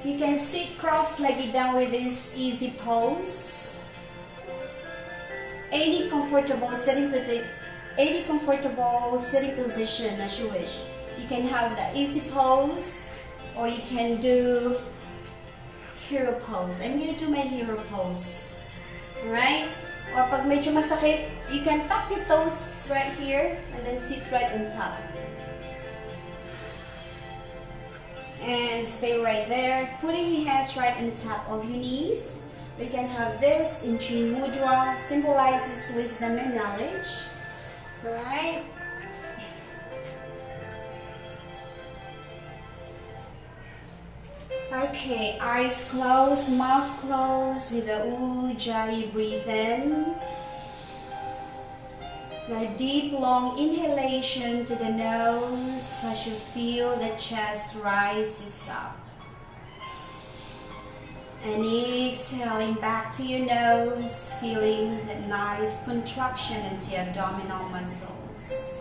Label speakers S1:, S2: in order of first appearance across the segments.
S1: You can sit cross-legged down with this easy pose. Any comfortable sitting position as you wish. You can have the easy pose, or you can do hero pose. I'm gonna do my hero pose. Alright? Or pag medyo masakit, you can tap your toes right here and then sit right on top. And stay right there, putting your hands right on top of your knees. We can have this in Chin Mudra, symbolizes wisdom and knowledge. Alright? Okay, eyes closed, mouth closed with the Ujjayi breathe in. Now deep long inhalation to the nose as you feel the chest rises up. And exhaling back to your nose, feeling that nice contraction into your abdominal muscles.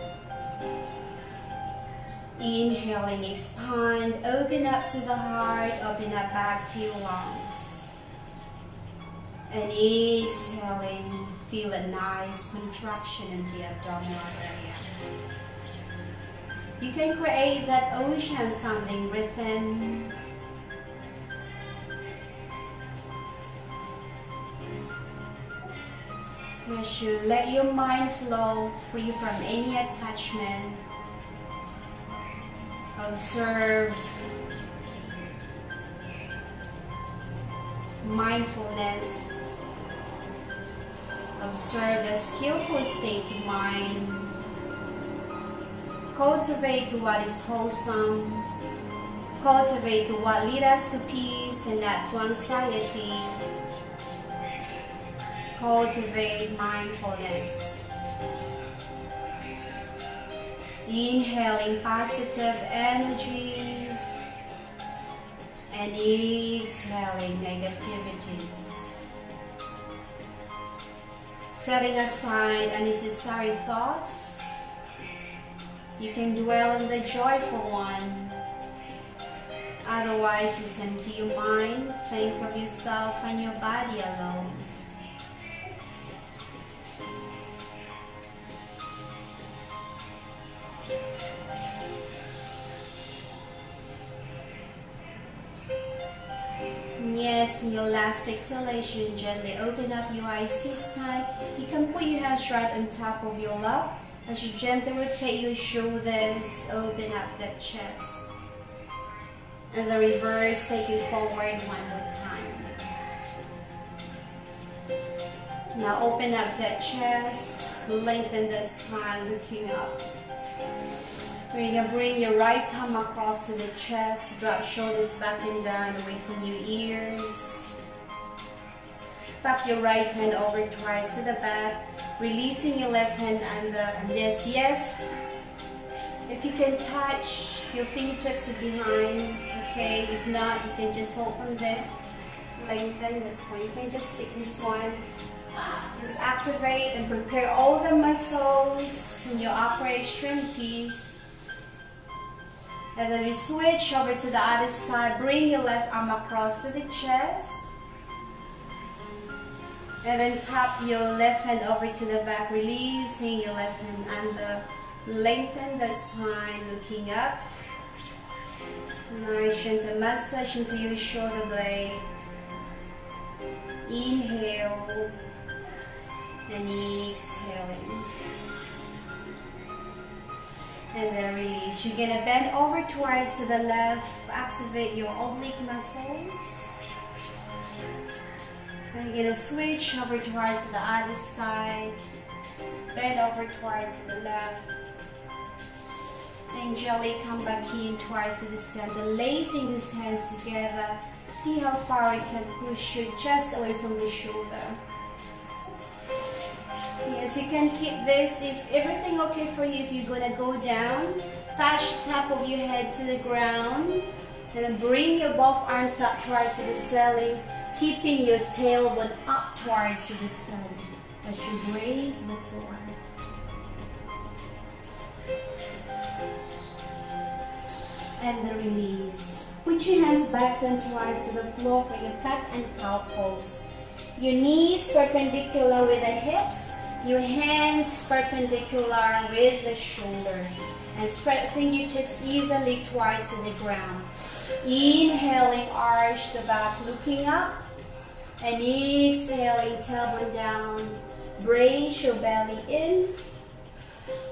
S1: Inhaling, expand, open up to the heart, open up back to your lungs. And exhaling, feel a nice contraction into your abdominal area. You can create that ocean sounding breath in. As you let your mind flow free from any attachment. Observe mindfulness. Observe the skillful state of mind. Cultivate to what is wholesome. Cultivate to what leads us to peace and not to anxiety. Cultivate mindfulness. Inhaling positive energies and exhaling negativities. Setting aside unnecessary thoughts. You can dwell on the joyful one. Otherwise, just empty your mind. Think of yourself and your body alone. Yes, in your last exhalation, gently open up your eyes this time. You can put your hands right on top of your lap. As you gently rotate your shoulders, open up that chest. And the reverse, take it forward one more time. Now open up that chest, lengthen the spine, looking up. We're going to bring your right arm across to the chest, drop shoulders back and down, away from your ears. Tap your right hand over twice to the back, releasing your left hand under. And yes, if you can touch your fingertips to behind, okay. If not, you can just hold from there. Lengthen this one. You can just take this one. Just activate and prepare all the muscles in your upper extremities. And then we switch over to the other side. Bring your left arm across to the chest. And then tap your left hand over to the back, releasing your left hand under. Lengthen the spine, looking up. Nice gentle massage into your shoulder blade. Inhale and exhaling. And then release. You're gonna bend over twice to the left. Activate your oblique muscles. And you're gonna switch over twice to the other side. Bend over twice to the left. And gently come back in twice to the center. Lacing these hands together. See how far you can push your chest away from the shoulder. Yes, you can keep this. If everything okay for you, if you're gonna go down, touch top of your head to the ground, and then bring your both arms up towards the ceiling, keeping your tailbone up towards the ceiling as you raise the floor. And the release. Put your hands back and towards the floor for your cat and cow pose. Your knees perpendicular with the hips. Your hands perpendicular with the shoulder. And spread fingertips evenly towards the ground. Inhaling, arch the back, looking up. And exhaling, tailbone down. Brace your belly in.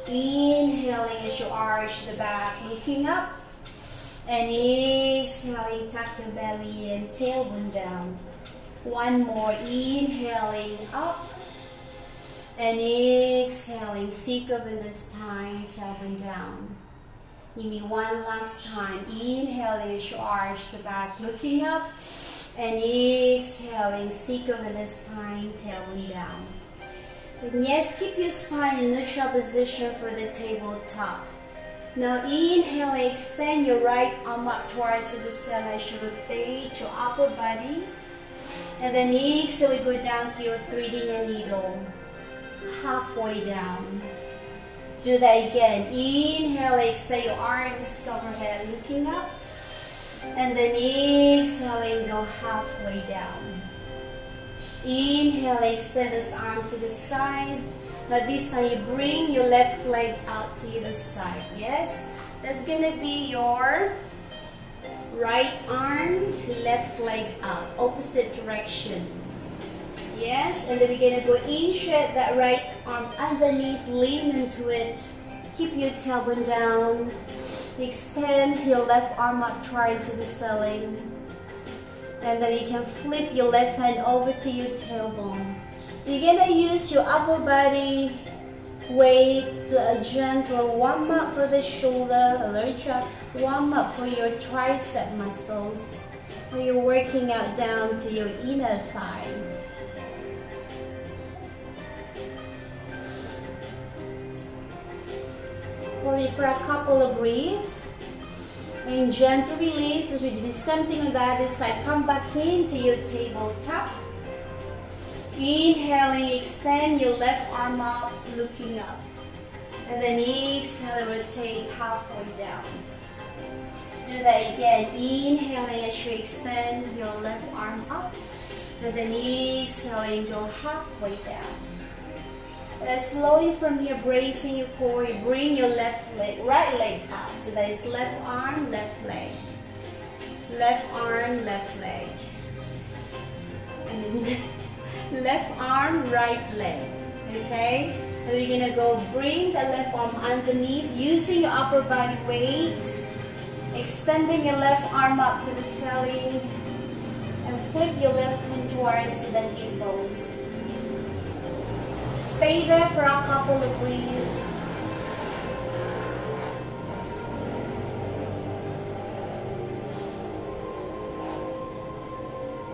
S1: Inhaling as you arch the back, looking up. And exhaling, tuck your belly in, tailbone down. One more, inhaling up. And exhaling, seek over the spine, tailbone down. Give me one last time. Inhaling as you arch the back, looking up. And exhaling, seek over the spine, tailbone down. And yes, keep your spine in neutral position for the tabletop. Now inhale, extend your right arm up towards the center as you rotate your upper body. And then exhale, we go down to your threading a needle. Halfway down. Do that again. Inhale, extend your arms overhead, looking up. And then exhaling, go halfway down. Inhale, extend this arm to the side. Now this time you bring your left leg out to the side. Yes? That's gonna be your right arm, left leg out, opposite direction. Yes, and then we're gonna go in, shed that right arm underneath, lean into it. Keep your tailbone down. Extend your left arm up towards the ceiling. And then you can flip your left hand over to your tailbone. So you're gonna use your upper body weight to a gentle warm up for the shoulder, a little chop, warm up for your tricep muscles. When you're working out down to your inner thigh. Hold it for a couple of breaths. And gentle release as we do the same thing on the other side. Come back into your tabletop. Inhaling, extend your left arm up, looking up. And then exhale, rotate halfway down. Do that again. Inhaling as you extend your left arm up. And then exhaling, go halfway down. And slowly from here, bracing your core, you bring your left leg, right leg out. So that is left arm, left leg. Left arm, left leg. And then left arm, right leg. Okay? And we're gonna go bring the left arm underneath using your upper body weight. Extending your left arm up to the ceiling. And flip your left hand towards the hip bone. Stay there for a couple of breaths.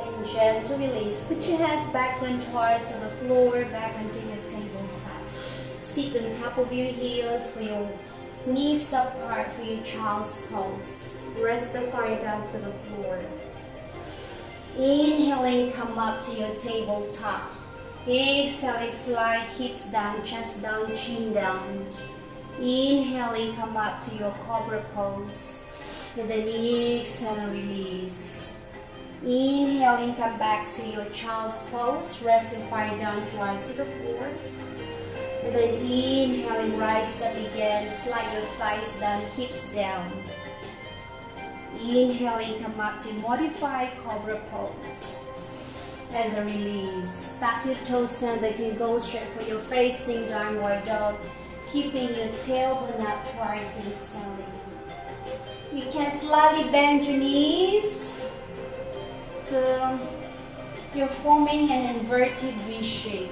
S1: And gentle release. Put your hands back down towards the floor, back onto your tabletop. Sit on top of your heels for your knees apart for your child's pose. Rest the forehead down to the floor. Inhaling, come up to your tabletop. Exhaling, slide hips down, chest down, chin down. Inhaling, come up to your cobra pose. And then exhale, release. Inhaling, come back to your child's pose. Rest your forehead down towards the floor. And then inhaling, rise up again. Slide your thighs down, hips down. Inhaling, come up to modified cobra pose. And the release. Tap your toes down, that can go straight for your facing downward dog. Keeping your tailbone up towards the ceiling. You can slightly bend your knees. So you're forming an inverted V shape.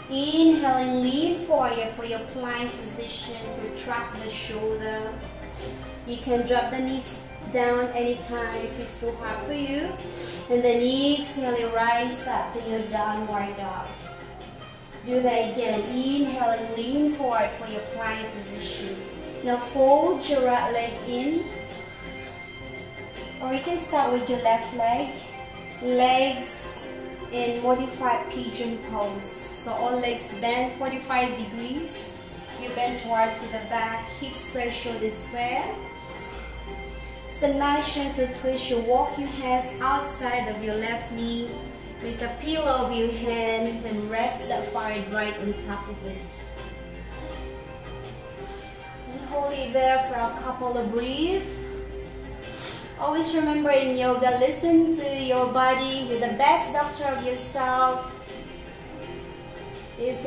S1: Inhaling, lean forward for your plank position. Retract the shoulder. You can drop the knees down anytime if it's too hard for you. And then exhale, rise up to your downward dog. Do that again. Inhaling, lean forward for your plank position. Now fold your right leg in. Or you can start with your left leg. Legs in modified pigeon pose. So all legs bend 45 degrees. You bend towards the back, hips square, shoulders square. It's a nice gentle twist. You walk your hands outside of your left knee. Make a pillow of your hand and rest that forehead right on top of it. And hold it there for a couple of breaths. Always remember in yoga, listen to your body. You're the best doctor of yourself. If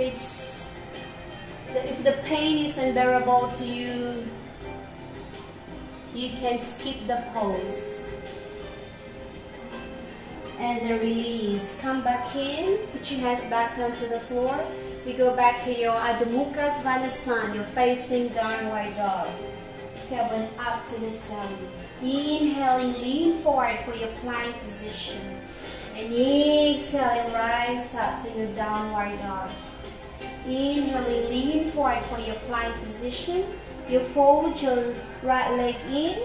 S1: the pain is unbearable to you, you can skip the pose. And the release. Come back in. Put your hands back onto the floor. We go back to your Adho Mukha Svanasana. You're facing downward dog. Tailbone up to the side. Inhaling, lean forward for your plank position. And exhaling, rise up to your downward dog. Inhaling, lean forward for your plank position. You fold your right leg in,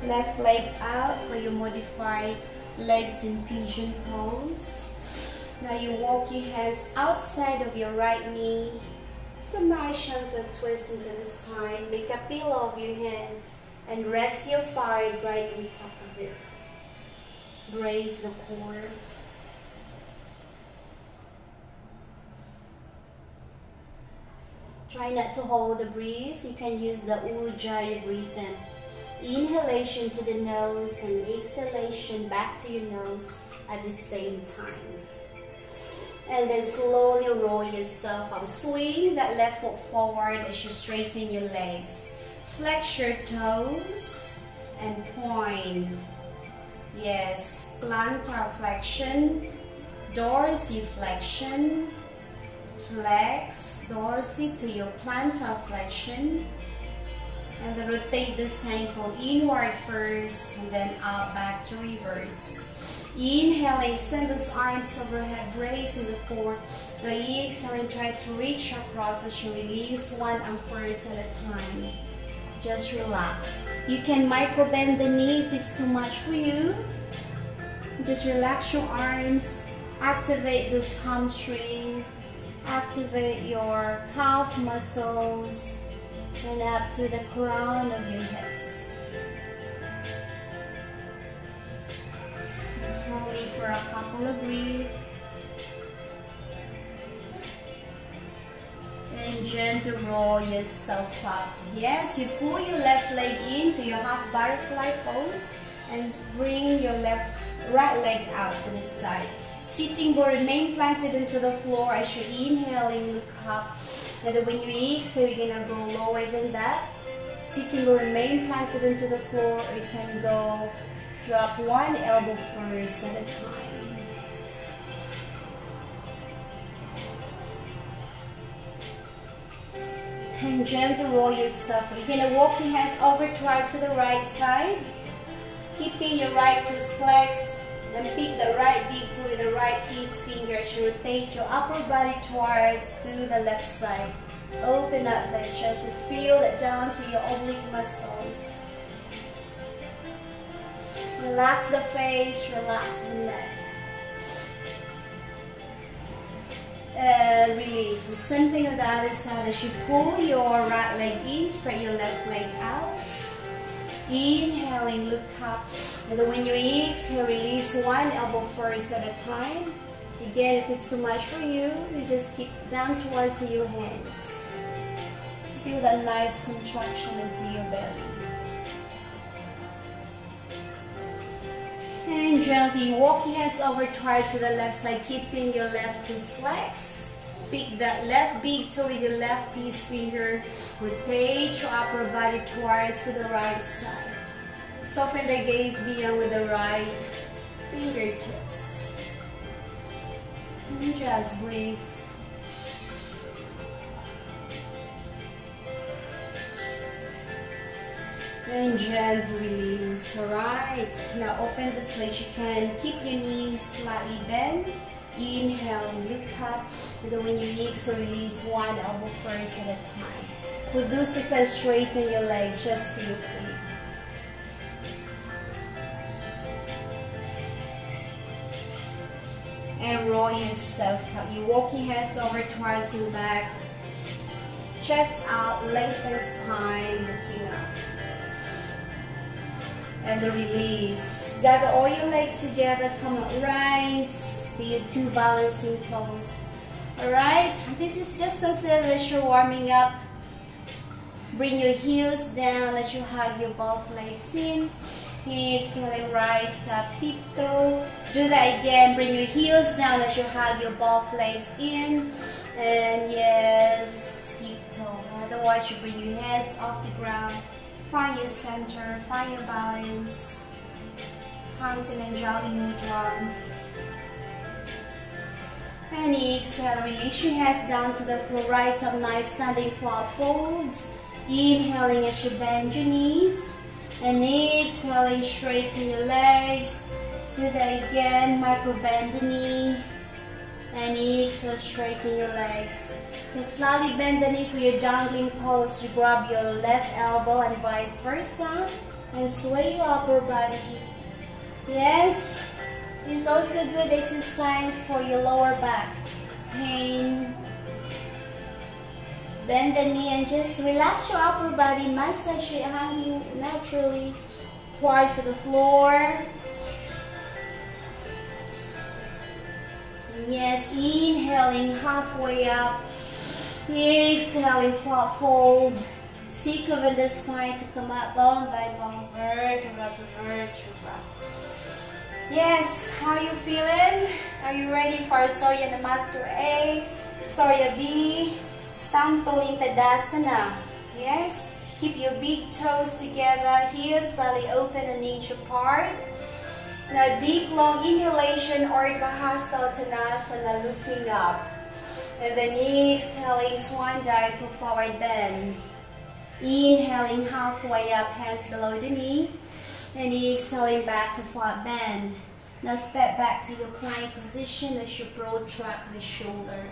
S1: left leg out for your modified legs in pigeon pose. Now you walk your hands outside of your right knee. So nice gentle twist into the spine. Make a pillow of your hand and rest your forehead right on top of it. Brace the core. Try not to hold the breath. You can use the Ujjayi breathing. Inhalation to the nose and exhalation back to your nose at the same time. And then slowly roll yourself up. Swing that left foot forward as you straighten your legs. Flex your toes and point. Yes, plantar flexion, dorsiflexion. Flex dorsal to your plantar flexion. And then rotate this ankle inward first and then out back to reverse. Inhaling, extend those arms overhead, bracing the core. Now exhaling, try to reach across as you release one arm first at a time. Just relax. You can micro bend the knee if it's too much for you. Just relax your arms, activate this hamstring, activate your calf muscles, and up to the crown of your hips. Slowly for a couple of breaths. And gently roll yourself up. Yes, you pull your left leg into your half butterfly pose and bring your right leg out to the side. Sitting board, remain planted into the floor as you inhaling, look up. And then when you exhale, you're gonna go lower than that. Sitting board, remain planted into the floor. You can go drop one elbow first at a time. And gently roll yourself. You're gonna walk your hands over towards the right side, keeping your right toes flexed. Then pick the right big toe with the right kiss fingers. Rotate your upper body towards to the left side. Open up the chest and feel it down to your oblique muscles. Relax the face, relax the neck. And release. The same thing on the other side. As you pull your right leg in, spread your left leg out. Inhaling, look up. And then when you exhale, release one elbow first at a time. Again, if it's too much for you, you just keep down towards your hands. Feel that nice contraction into your belly. And gently walk your hands over towards the left side, keeping your left toes flexed. Pick that left big toe with your left kiss finger. Rotate your upper body towards the right side. Soften the gaze beyond with the right fingertips. And just breathe. And gently release. Alright, now open the legs. You can keep your knees slightly bent. Inhale, look up. And then when you exhale, release one elbow first at a time. For those who can straighten your legs, just feel free. And roll yourself up. You walk your hands over towards your back. Chest out, lengthen spine, looking up. And the release. Gather all your legs together. Come up, rise to your 2 balancing pose. Alright, this is just considered as you're warming up. Bring your heels down as you hug your both legs in. Exhale, rise up, tiptoe. Do that again. Bring your heels down as you hug your both legs in. And yes, tiptoe. Otherwise, you bring your hands off the ground. Find your center, find your balance. Arms in Anjali Mudra. And exhale, release your hands down to the floor. Rise up nice, standing forward folds. Inhaling as you bend your knees. And exhaling, straighten your legs. Do that again, micro bend the knee. And exhale, straighten your legs. You can slightly bend the knee for your dangling pose. You grab your left elbow and vice versa. And sway your upper body. Yes, it's also good exercise for your lower back pain. Bend the knee and just relax your upper body. Massage it hanging naturally towards the floor. Yes, inhaling halfway up. Exhaling, forward fold. Seek over the spine to come up bone by bone, vertebra to vertebra. Yes, how are you feeling? Are you ready for Surya Namaskar A, Surya B, Stampo in Tadasana? Yes, keep your big toes together, heels slightly open and inch apart. Now deep long inhalation, Urdhva Hasta Uttanasana, looking up. And then exhaling, swan dive to forward bend. Inhaling halfway up, hands below the knee. And exhaling back to forward bend. Now step back to your plank position as you protract the shoulder.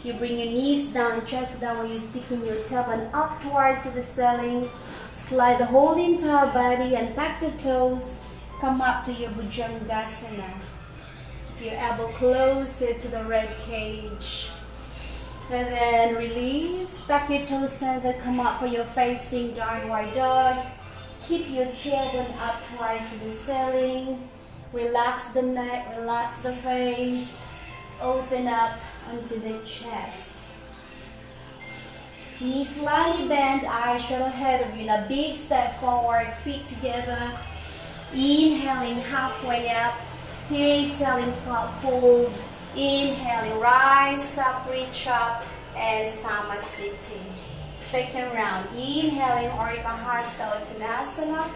S1: You bring your knees down, chest down, while you sticking your tailbone up towards the ceiling. Slide the whole entire body and tuck the toes. Come up to your Bhujangasana. Keep your elbow closer to the rib cage. And then release. Tuck your toes center. Come up for your facing downward dog. Keep your tailbone up towards the ceiling. Relax the neck, relax the face. Open up onto the chest. Knees slightly bent, eyes straight ahead of you. Now big step forward, feet together. Inhaling halfway up. Exhaling, forward fold. Inhaling, rise up, reach up, and Samasthiti. Second round. Inhaling, Urdhva Hasta Uttanasana.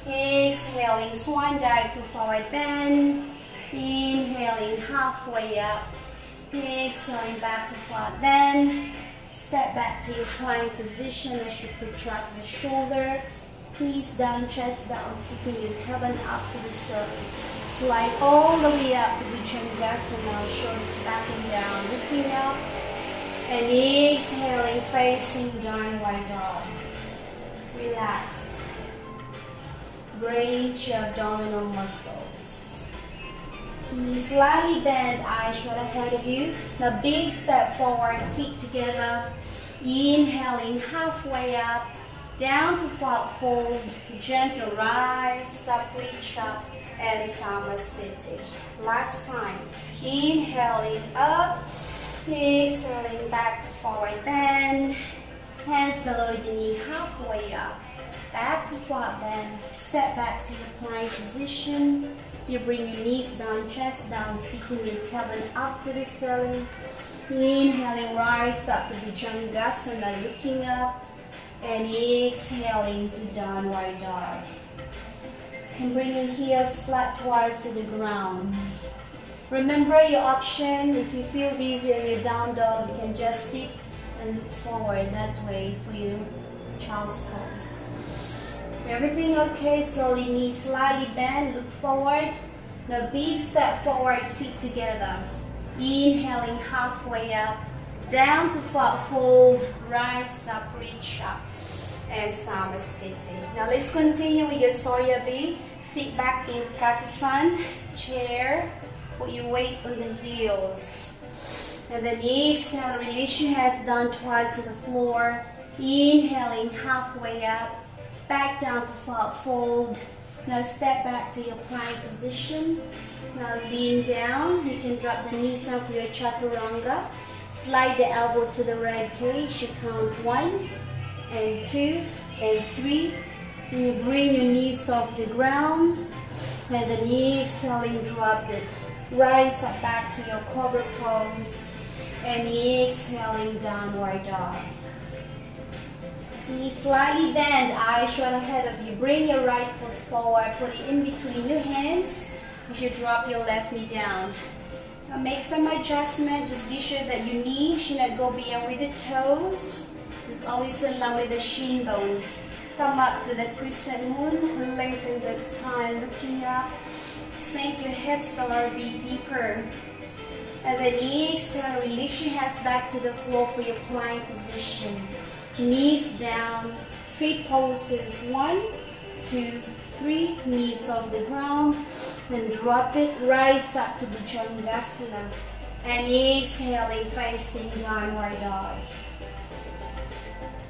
S1: Exhaling, swan dive to forward bend. Inhaling, halfway up. Exhaling, back to forward bend. Step back to your plank position as you protract the shoulder. Knees down, chest down, sticking your tailbone up to the ceiling. Slide all the way up to Bhujangasana, shoulders back and down, looking up. And exhaling, facing downward dog. Relax. Brace your abdominal muscles. Knees slightly bent, eyes straight ahead of you. Now big step forward, feet together. Inhaling halfway up, down to forward fold. Gentle rise up, reach up, and Samasthiti. Last time. Inhaling up, exhaling back to forward bend. Hands below the knee, halfway up. Back to forward bend. Step back to your plank position. You bring your knees down, chest down, sticking your tailbone up to the ceiling. Inhaling, rise up to Bhujangasana, looking up. And exhaling to downward dog. And bring your heels flat towards the ground. Remember your option. If you feel dizzy in your down dog, you can just sit and look forward that way for your child's pose. Everything okay? Slowly knees slightly bend, look forward. Now big step forward, feet together. Inhaling halfway up, down to forward fold, rise up, reach up, and Samasthiti. Now let's continue with your Surya B. Sit back in Kattasan chair. Put your weight on the heels. And then exhale, release your hands down towards the floor. Inhaling halfway up, back down to forward fold. Now step back to your plank position. Now lean down. You can drop the knees down for your chaturanga. Slide the elbow to the rib cage. You count 1 and 2 and 3. And you bring your knees off the ground. And then exhaling, drop it. Rise up back to your cobra pose. And exhaling, downward dog. Knees slightly bend, eyes straight ahead of you. Bring your right foot forward, put it in between your hands as you drop your left knee down. Now make some adjustment, just be sure that your knee should not go beyond with the toes. Just always align with the shin bone. Come up to the crescent moon, lengthen the spine, looking up. Sink your hips a little bit deeper. And then exhale, release your hands back to the floor for your plank position. Knees down, 3 poses, 1, 2, 3, knees off the ground, then drop it, rise up to Bhujangasana, and exhaling, facing downward dog.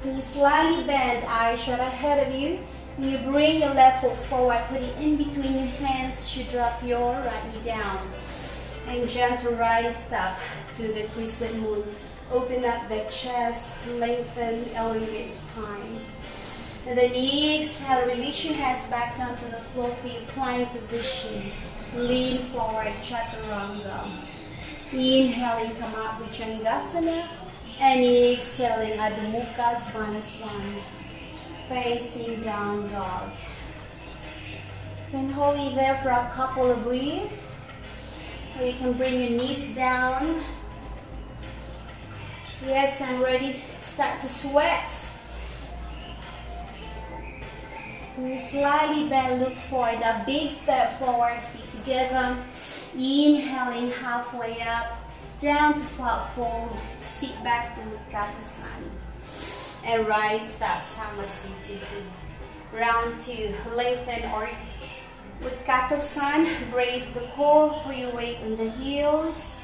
S1: Knees slightly bend, eyes straight ahead of you, and you bring your left foot forward, put it in between your hands, you drop your right knee down, and gentle rise up to the crescent moon. Open up the chest, lengthen, elongate spine. And then exhale, release your hands back down to the floor for your plank position. Lean forward, chaturanga. Inhaling, come up with Bhujangasana. And exhaling, Adho Mukha Svanasana. Facing down dog. Then hold it there for a couple of breaths. Or you can bring your knees down. Yes, I'm ready. Start to sweat. And slightly bend, look forward. A big step forward, feet together. Inhaling halfway up, down to flat fold. Sit back to Utkatasana. And rise up, Samasthiti. Round 2, lengthen or Utkatasana. Brace the core, put your weight on the heels.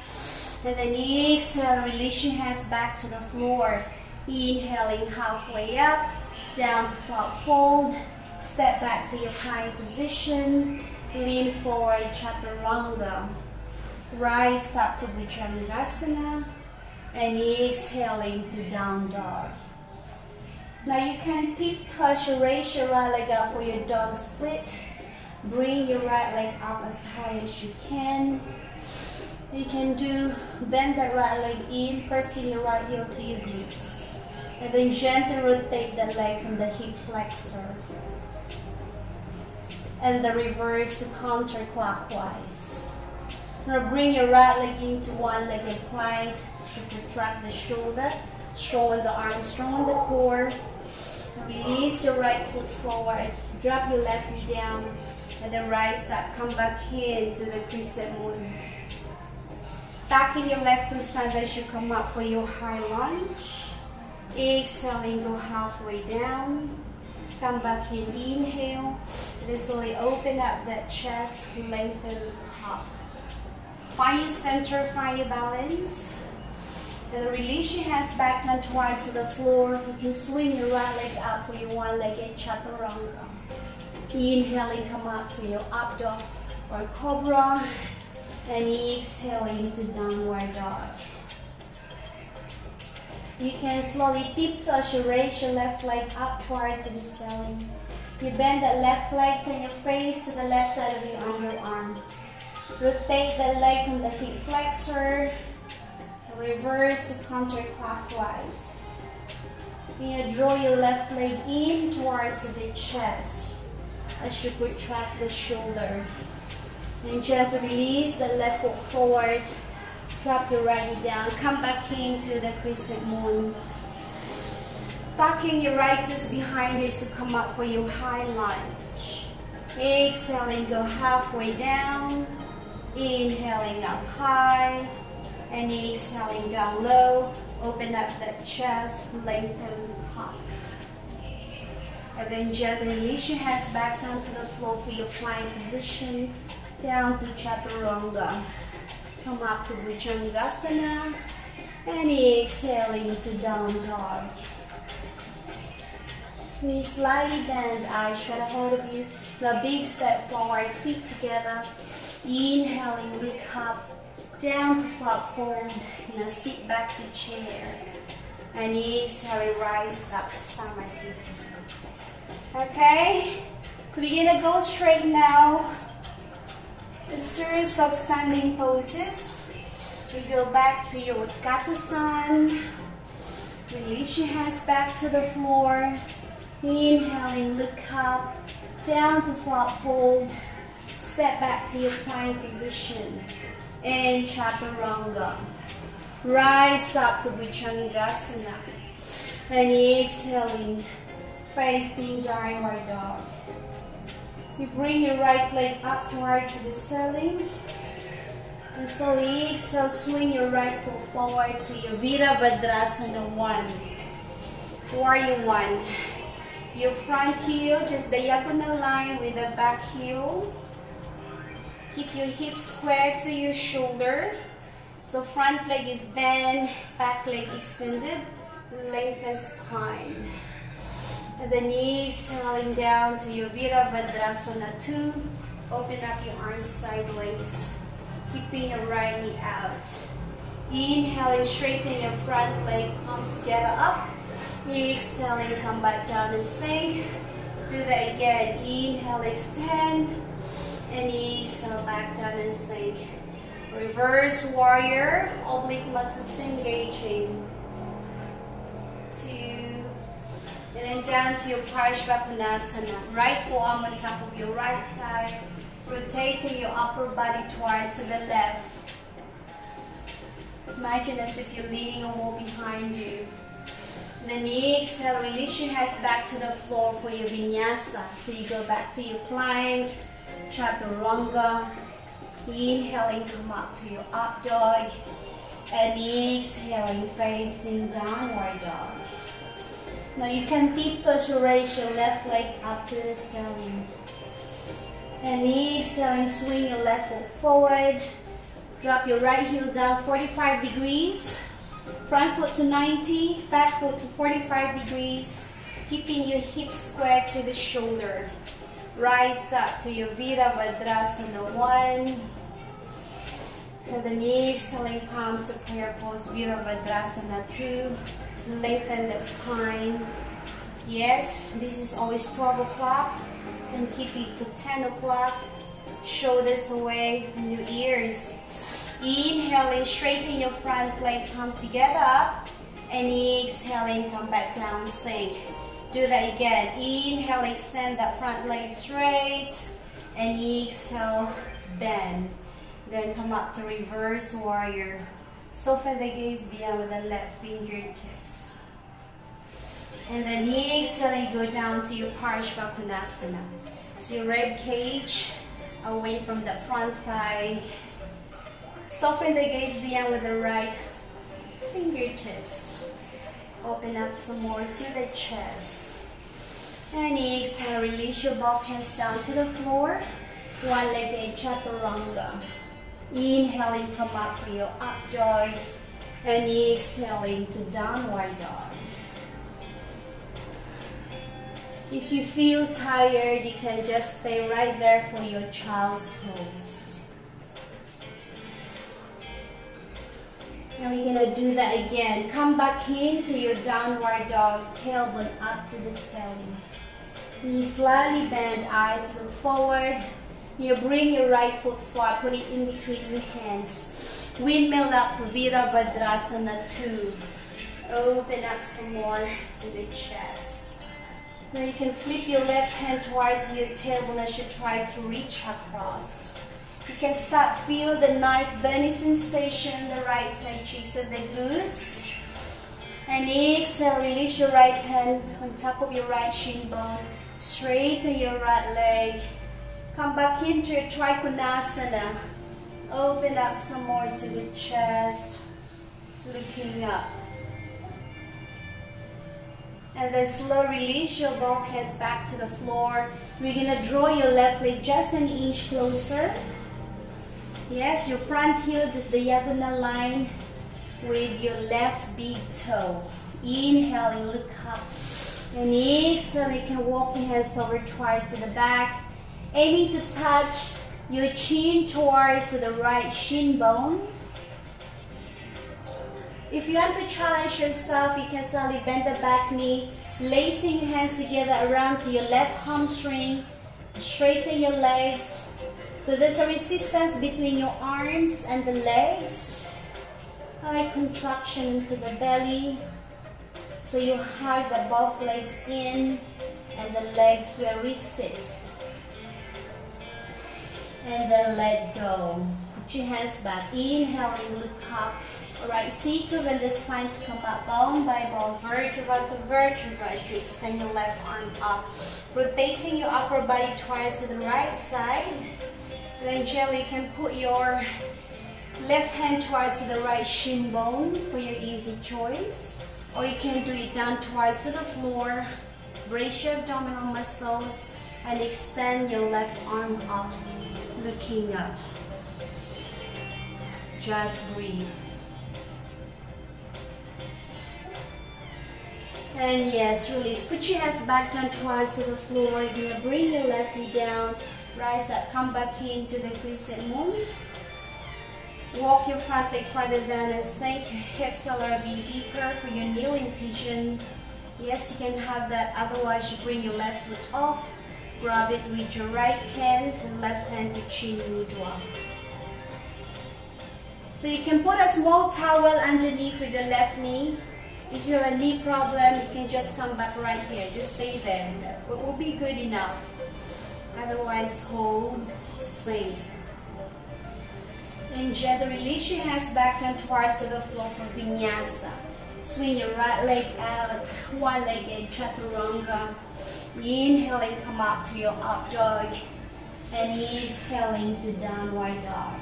S1: And then exhale, release your hands back to the floor. Inhaling halfway up, down to flat fold. Step back to your plank position. Lean forward, chaturanga. Rise up to Bhujangasana. And exhaling to down dog. Now you can tip touch or raise your right leg up for your dog split. Bring your right leg up as high as you can. You can bend that right leg in, pressing your right heel to your glutes. And then gently rotate the leg from the hip flexor. And the reverse to counterclockwise. Now bring your right leg into one-legged plank. You retract the shoulder, strong the arm, strong the core. Release your right foot forward. Drop your left knee down. And then rise up. Come back in to the crescent moon. Tucking your left to side as you come up for your high lunge. Exhaling, go halfway down. Come back in, inhale. And slowly open up that chest, lengthen up. Find your center, find your balance. And release your hands back down towards the floor. You can swing your right leg up for your one-legged chaturanga. Inhaling, come up for your up dog or cobra. And exhaling to downward dog. You can slowly tip touch or raise your left leg up towards the ceiling. You bend that left leg, turn your face to the left side of your underarm. Rotate the leg from the hip flexor. Reverse the counterclockwise. You draw your left leg in towards the chest as you retract the shoulder. And gently release the left foot forward. Drop your right knee down. Come back into the crescent moon. Tucking your right toes behind you to come up for your high lunge. Exhaling, go halfway down. Inhaling up high. And exhaling down low. Open up that chest. Lengthen up. And then gently release your hands back down to the floor for your plank position. Down to chaturanga. Come up to Bhujangasana. And exhaling to down dog. Knees slightly bend, eyes straight ahead of you. The big step forward, feet together. Inhaling, look up, down to flat fold. Now sit back to chair. And exhale, rise up, Samasthiti. Okay? So we're gonna go straight now. A series of standing poses. We go back to your Utkatasana. Release your hands back to the floor. Inhaling, look up, down to flat fold. Step back to your plank position. And Chaturanga. Rise up to Bhujangasana. And exhaling, facing downward dog. You bring your right leg up towards the ceiling. And slowly exhale, swing your right foot forward to your Virabhadrasana 1. Warrior 1. Your front heel just diagonal line with the back heel. Keep your hips square to your shoulder. So front leg is bent, back leg extended, lengthen spine. And then exhaling down to your Virabhadrasana 2. Open up your arms sideways, keeping your right knee out. Inhaling, straighten your front leg, palms together up. Exhaling, come back down and sink. Do that again. Inhale, extend. And exhale, back down and sink. Reverse warrior, oblique muscles engaging. 2. And then down to your Parshvakonasana. Right forearm on top of your right thigh. Rotating your upper body towards the left. Imagine as if you're leaning a wall behind you. And then exhale, release your hands back to the floor for your Vinyasa. So you go back to your plank, Chaturanga. Inhaling, come up to your up dog. And exhaling, facing downward dog. Now you can tiptoe to raise your left leg up to the ceiling. And exhaling, swing your left foot forward. Drop your right heel down 45 degrees. Front foot to 90, back foot to 45 degrees. Keeping your hips square to the shoulder. Rise up to your Virabhadrasana 1. And then exhaling, palms to prayer pose, Virabhadrasana 2. Lengthen the spine. Yes, this is always 12 o'clock. And keep it to 10 o'clock. Shoulders away from your ears. Inhaling, straighten your front leg, palms together up. And exhaling, come back down, sink. Do that again. Inhale, extend that front leg straight. And exhale, bend. Then come up to reverse warrior. Soften the gaze beyond with the left fingertips. And then exhale, go down to your Parshvakonasana. So your rib cage away from the front thigh. Soften the gaze beyond with the right fingertips. Open up some more to the chest. And exhale, release your both hands down to the floor. One-legged Chaturanga. Inhaling, come up for your up dog. And exhaling to downward dog. If you feel tired, you can just stay right there for your child's pose. And we're gonna do that again. Come back into your downward dog, tailbone up to the ceiling. Knees slightly bend, eyes look forward. You bring your right foot forward, put it in between your hands. Windmill up to Virabhadrasana 2. Open up some more to the chest. Now you can flip your left hand towards your tailbone as you try to reach across. You can start feel the nice burning sensation, the right side cheeks of the glutes. And exhale, release your right hand on top of your right shin bone. Straighten your right leg. Come back into your Trikonasana. Open up some more to the chest. Looking up. And then slow release your both hands back to the floor. We're going to draw your left leg just an inch closer. Yes, your front heel just diagonal line with your left big toe. Inhaling, look up. And exhale, you can walk your hands over towards the back. Aiming to touch your chin towards the right shin bone. If you want to challenge yourself, you can slowly bend the back knee, lacing your hands together around to your left hamstring, straighten your legs. So there's a resistance between your arms and the legs. Light contraction into the belly. So you hug the both legs in and the legs will resist. And then let go. Put your hands back. Inhaling, look up. Alright, see, curving the spine to come up bone by bone, vertebra to vertebra as you extend your left arm up. Rotating your upper body towards the right side. Then gently you can put your left hand towards the right shin bone for your easy choice. Or you can do it down towards the floor. Brace your abdominal muscles and extend your left arm up, looking up. Just breathe. And yes, release. Put your hands back down towards the floor. You're going to bring your left knee down. Rise up, come back into the crescent moon. Walk your front leg farther down and sink. Hips a little bit deeper for your kneeling pigeon. Yes, you can have that. Otherwise, you bring your left foot off. Grab it with your right hand and left hand to chin mudra. So you can put a small towel underneath with the left knee. If you have a knee problem, you can just come back right here. Just stay there. It will be good enough. Otherwise, hold, sink. And gently release your hands back down towards the floor for Vinyasa. Swing your right leg out, one leg in chaturanga. Inhaling, come up to your up dog. And exhaling to downward dog.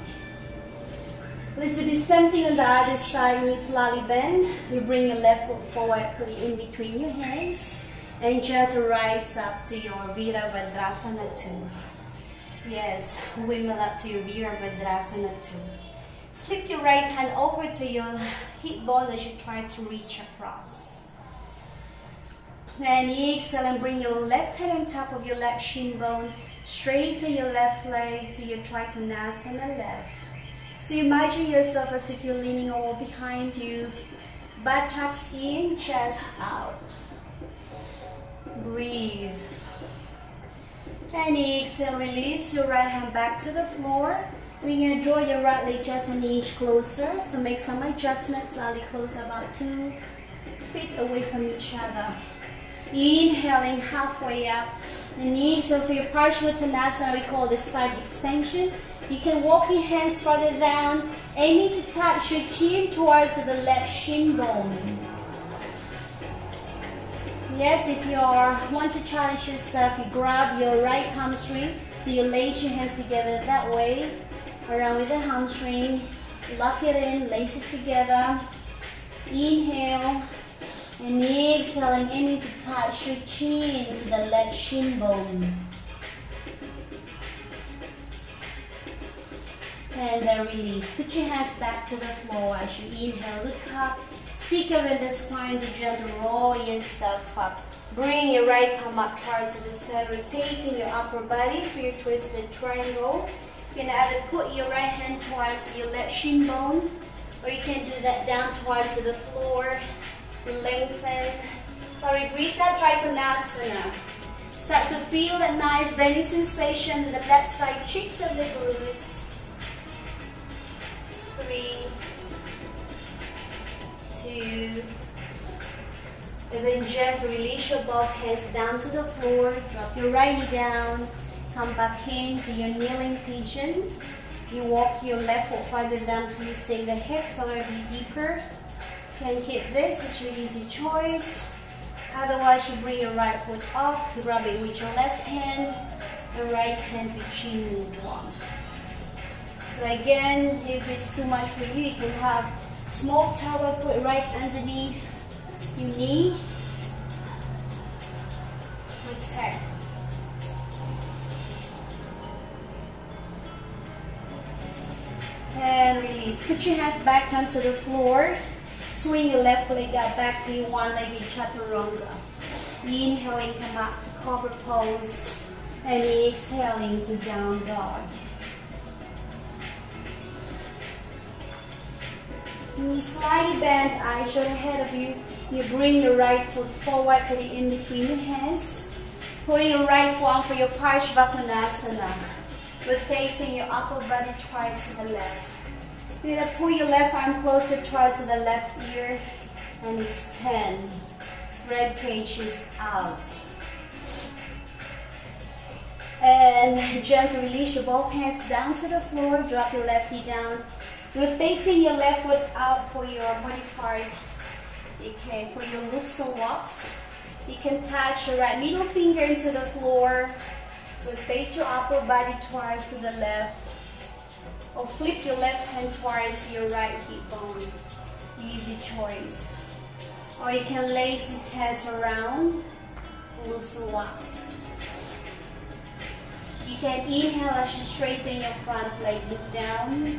S1: Let's do the same thing on the other side. You slowly bend. You bring your left foot forward, put it in between your hands. And gently rise up to your Virabhadrasana 2. Yes, windmill up to your Virabhadrasana 2. Flip your right hand over to your hip bone as you try to reach across. Then exhale and bring your left hand on top of your left shin bone. Straighten your left leg to your Trikonasana left. So imagine yourself as if you're leaning over behind you. Buttocks in, chest out. Breathe. And exhale, release your right hand back to the floor. We're going to draw your right leg just an inch closer. So make some adjustments, slightly closer, about 2 feet away from each other. Inhaling halfway up. And exhale for your Parshvattanasana, we call this side extension. You can walk your hands further down, aiming to touch your chin towards the left shin bone. Yes, if you want to challenge yourself, you grab your right hamstring, so you lace your hands together that way, around with the hamstring, lock it in, lace it together. Inhale, and exhaling, aiming to touch your chin to the left shin bone. And then release. Put your hands back to the floor as you inhale. Look up. Seek over the spine to gently roll yourself up. Bring your right palm up towards the side, rotating your upper body for your twisted triangle. You can either put your right hand towards your left shin bone, or you can do that down towards the floor. Lengthen. Sorry, breathe that Trikonasana. Start to feel that nice bending sensation in the left side cheeks of the glutes. 3, 2, and then gently release your both hands down to the floor. Drop your right knee down. Come back into your kneeling pigeon. You walk your left foot farther down, releasing the hips a little bit deeper. You can keep this, it's your easy choice. Otherwise, you bring your right foot off, grab it with your left hand, and right hand with chin mudra. So again, if it's too much for you, you can have small towel put right underneath your knee. Protect. And release. Put your hands back onto the floor. Swing your left leg out back to your one-legged chaturanga. Inhaling, come up to cobra pose. And exhaling to down dog. You slightly bend eyes shoulder ahead of you. You bring your right foot forward, put it in between your hands. Putting your right forearm for your Parshvakonasana. Rotating your upper body towards the left. You're going to pull your left arm closer towards the left ear and extend. Rib cage is out. And gently release your both hands down to the floor. Drop your left knee down. Rotating your left foot out for your body part. Okay, for your Luxo walks. You can touch your right middle finger into the floor. Rotate your upper body towards the left. Or flip your left hand towards your right hip bone. Easy choice. Or you can lace these hands around. Luxo walks. You can inhale as you straighten your front leg, look down.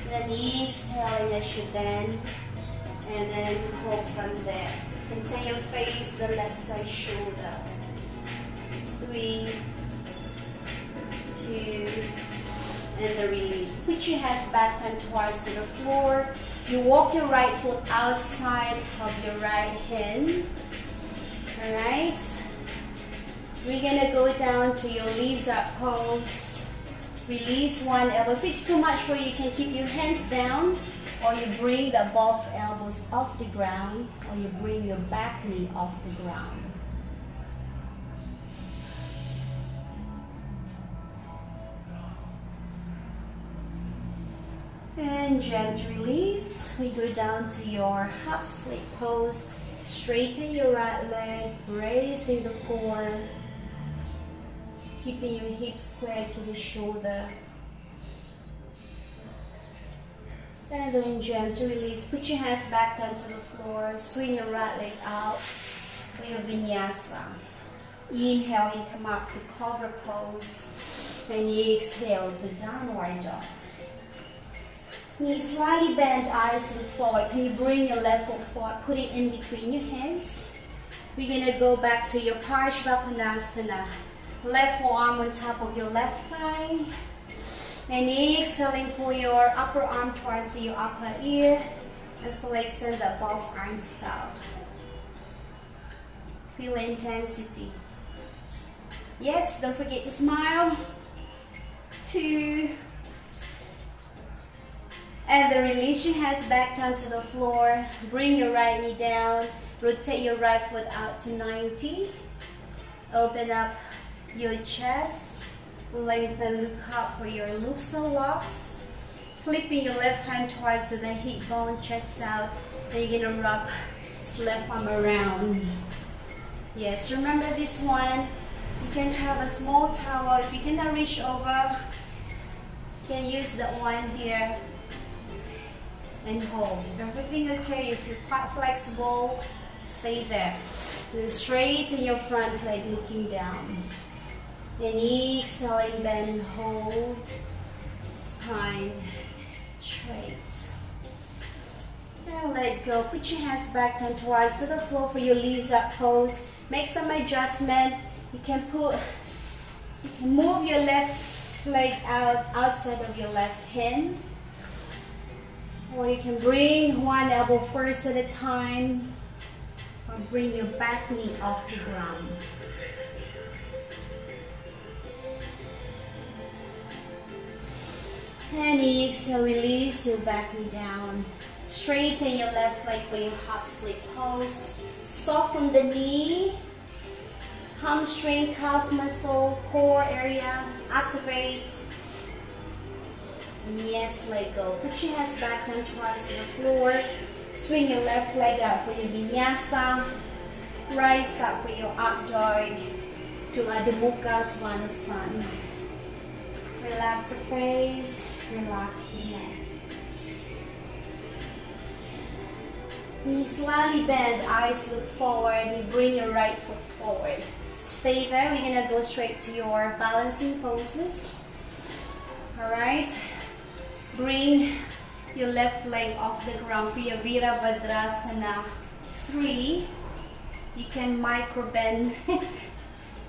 S1: Then exhaling as you bend. And then hold from there. Continue to face the left side shoulder. 3, 2, and the release. Put your hands back and towards the floor. You walk your right foot outside of your right hand. Alright? We're gonna go down to your lizard pose. Release one elbow. If it's too much for you, you can keep your hands down, or you bring the both elbows off the ground, or you bring your back knee off the ground. And gently release. We go down to your half split pose. Straighten your right leg, raising the core. Keeping your hips square to the shoulder. And then gently release. Put your hands back down to the floor. Swing your right leg out for your Vinyasa. Inhaling, come up to cobra pose. And exhale to downward dog. Knees slightly bend, eyes look forward. Can you bring your left foot forward? Put it in between your hands. We're going to go back to your Parshvakonasana. Left forearm on top of your left thigh. And exhaling, pull your upper arm towards your upper ear. And slowly send the both arms out. Feel intensity. Yes, don't forget to smile. 2. And then release your hands back down to the floor. Bring your right knee down. Rotate your right foot out to 90. Open up your chest. Lengthen, look up for your Luxo walks. Flipping your left hand towards the hip bone, chest out. Then you're gonna wrap this left arm around. Yes, remember this one. You can have a small towel. If you cannot reach over, you can use that one here and hold. If everything okay, if you're quite flexible, stay there. Then straighten your front leg, looking down. And exhaling, bend and hold. Spine straight. And let go. Put your hands back down towards the floor for your lizard pose. Make some adjustment. You can move your left leg out outside of your left hand. Or you can bring one elbow first at a time. Or bring your back knee off the ground. And exhale, release your back knee down. Straighten your left leg for your half split pose. Soften the knee. Hamstring, calf muscle, core area. Activate. And yes, let go. Put your hands back down towards the floor. Swing your left leg out for your Vinyasa. Rise up for your up dog to Adho Mukha Svanasana. Relax the face, relax the neck. Knees slightly bend, eyes look forward. You bring your right foot forward. Stay there. We're gonna go straight to your balancing poses. Alright. Bring your left leg off the ground for your Virabhadrasana 3. You can micro bend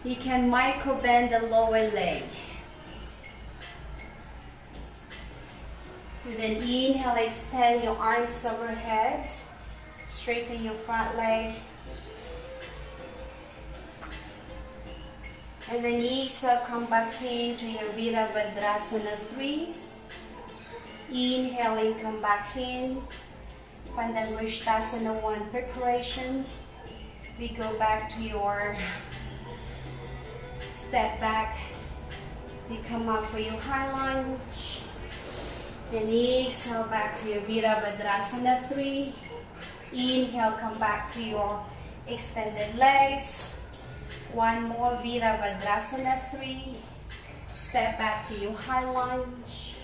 S1: You can micro bend the lower leg. With an inhale, extend your arms overhead. Straighten your front leg. And then exhale, come back into your Virabhadrasana 3. Inhaling, come back in. Pandangusthasana 1 preparation. We go back to your step back. We come up for your high lunge. Then exhale back to your Virabhadrasana 3. Inhale, come back to your extended legs. One more Virabhadrasana 3. Step back to your high lunge.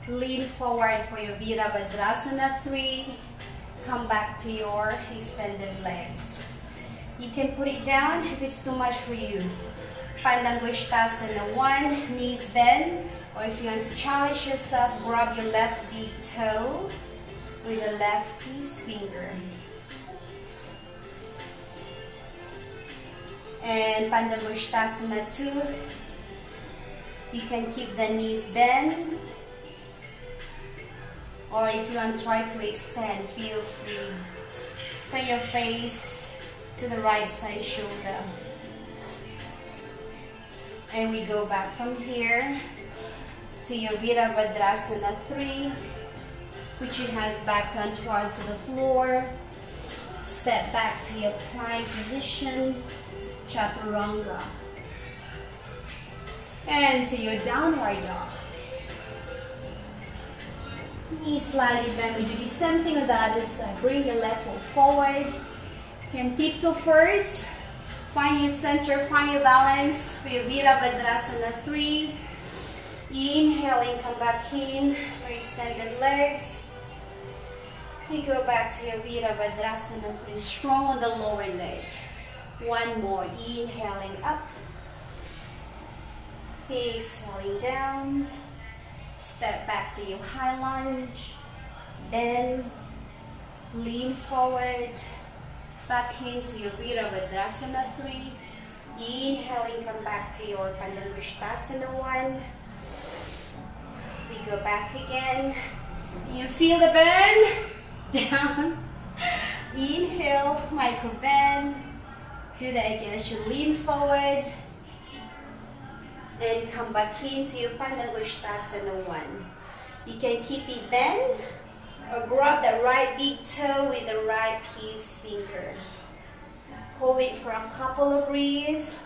S1: Lean forward for your Virabhadrasana 3. Come back to your extended legs. You can put it down if it's too much for you. Pandangusthasana 1, knees bend. Or if you want to challenge yourself, grab your left big toe with the left peace finger. And Pandangusthasana 2, you can keep the knees bent. Or if you want to try to extend, feel free. Turn your face to the right side shoulder. And we go back from here to your Virabhadrasana 3, which it has back down towards the floor. Step back to your plank position, Chaturanga. And to your downward dog. Knees slightly bend. We do the same thing on the other side. Bring your left foot forward. You can tiptoe first. Find your center, find your balance for your Virabhadrasana 3. Inhaling, come back in for extended legs. We go back to your Virabhadrasana 3. Strong on the lower leg. One more. Inhaling up. Exhaling down. Step back to your high lunge. Bend. Lean forward. Back into your Virabhadrasana 3. Inhaling, come back to your Pandangusthasana 1. We go back again. You feel the bend? Down. Inhale, micro bend. Do that again as you lean forward. And come back into your Pandangusthasana 1. You can keep it bent. Or grab the right big toe with the right peace finger. Hold it for a couple of breaths.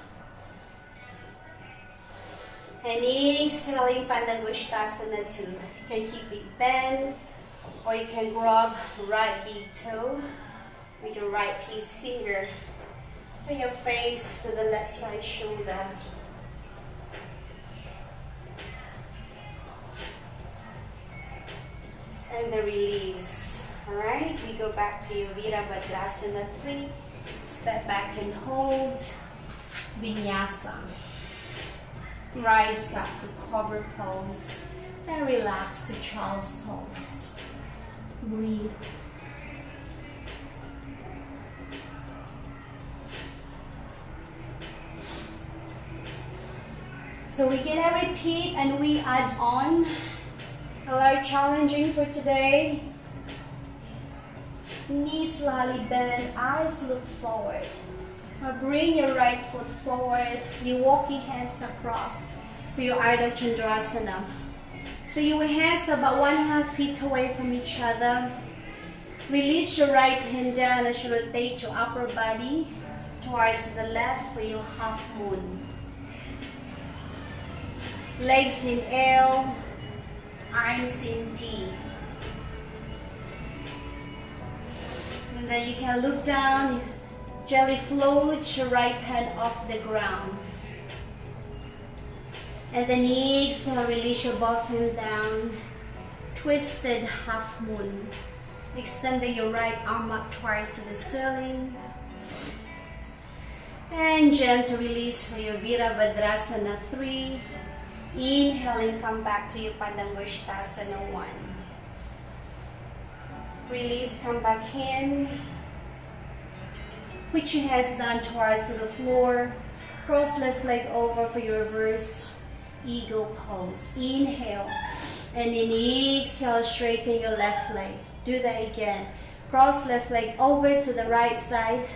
S1: And exhaling Pandangusthasana 2. You can keep it bent, or you can grab right big toe with your right peace finger. Turn your face to the left side shoulder. And the release. Alright, we go back to your Virabhadrasana 3. Step back and hold. Vinyasa. Rise up to cobra pose. And relax to child's pose. Breathe. So we're gonna repeat and we add on. A lot challenging for today. Knees slightly bend, eyes look forward. Now bring your right foot forward. You walk your hands across for your Ardha Chandrasana. So your hands are about 1.5 feet away from each other. Release your right hand down as you rotate your upper body towards the left for your half moon. Legs in L. Arms in T. And then you can look down, gently float your right hand off the ground. And then exhale, release your both hands down. Twisted half moon. Extending your right arm up towards the ceiling. And gentle release for your Virabhadrasana 3. Inhaling, come back to your Pandangusthasana 1. Release, come back in. Put your hands down towards the floor. Cross left leg over for your reverse eagle pose. Inhale. And then exhale, straighten your left leg. Do that again. Cross left leg over to the right side,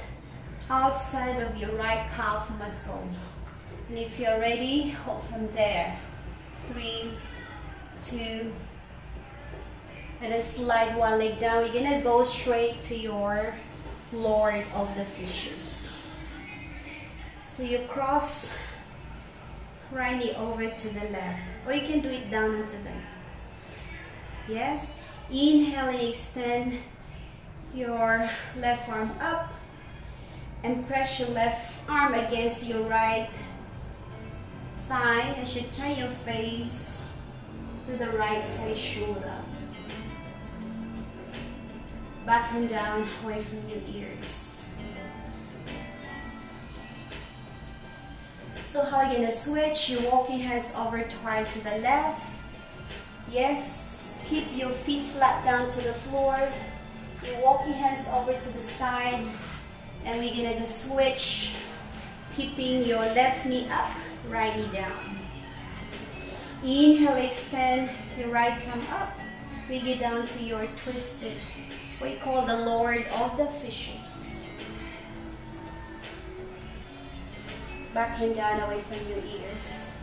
S1: outside of your right calf muscle. And if you're ready, hold from there. 3, 2, and then slide one leg down. You're gonna go straight to your Lord of the Fishes. So you cross right knee over to the left, or you can do it down into them. Yes. Inhale and extend your left arm up and press your left arm against your right thigh as you turn your face to the right side shoulder. Back and down, away from your ears. So how are you gonna switch? You're walking hands over towards the left. Yes. Keep your feet flat down to the floor. You're walking hands over to the side. And we're gonna switch, keeping your left knee up, right knee down. Inhale, extend your right arm up. Bring it down to your twisted, what we call the Lord of the Fishes. Back and down, away from your ears.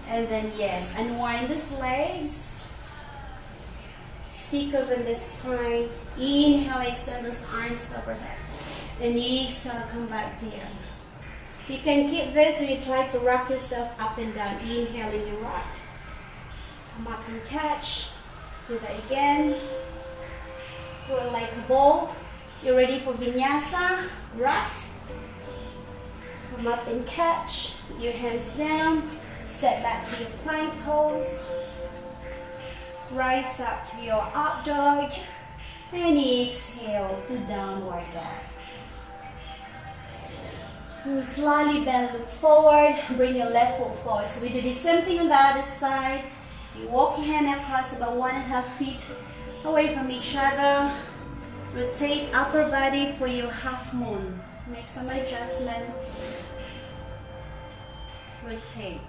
S1: And then yes, unwind these legs. Seek over the spine. Inhale, extend those arms overhead. And exhale, come back down. You can keep this when you try to rock yourself up and down. Inhale and you rock. Come up and catch. Do that again. Roll like a ball. You're ready for Vinyasa. Rock. Come up and catch. Put your hands down. Step back to your plank pose. Rise up to your up dog. And exhale to downward dog. And slightly bend, look forward. Bring your left foot forward. So we do the same thing on the other side. You walk your hand across about 1.5 feet away from each other. Rotate upper body for your half moon. Make some adjustment. Rotate.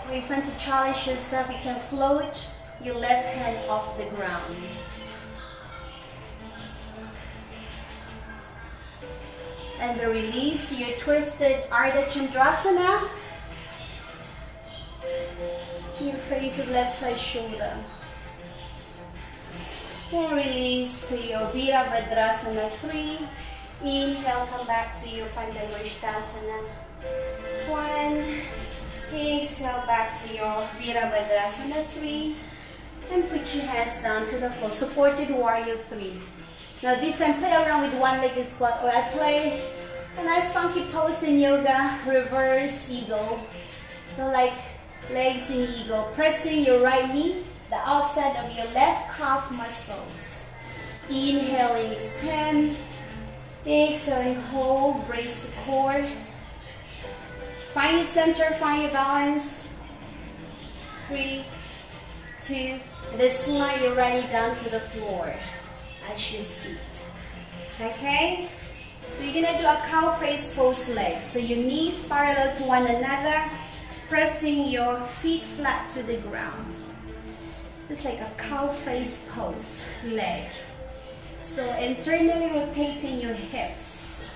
S1: Or if you want to challenge yourself, you can float your left hand off the ground. And the release your twisted Ardha Chandrasana. You face the left side shoulder. And release to your Virabhadrasana 3. Inhale, come back to your Pandavristhasana. 1. Exhale, back to your Virabhadrasana 3. And put your hands down to the floor. Supported Warrior 3. Now this time, play around with one-legged squat, or I play a nice funky pose in yoga, reverse eagle. So like legs in eagle, pressing your right knee, the outside of your left calf muscles. Inhaling, extend. Exhaling, hold, brace the core. Find your center, find your balance. 3, 2, and then slide your right knee down to the floor as you sit. Okay? So you're gonna do a cow face pose legs. So your knees parallel to one another, pressing your feet flat to the ground. It's like a cow face pose leg. So internally rotating your hips.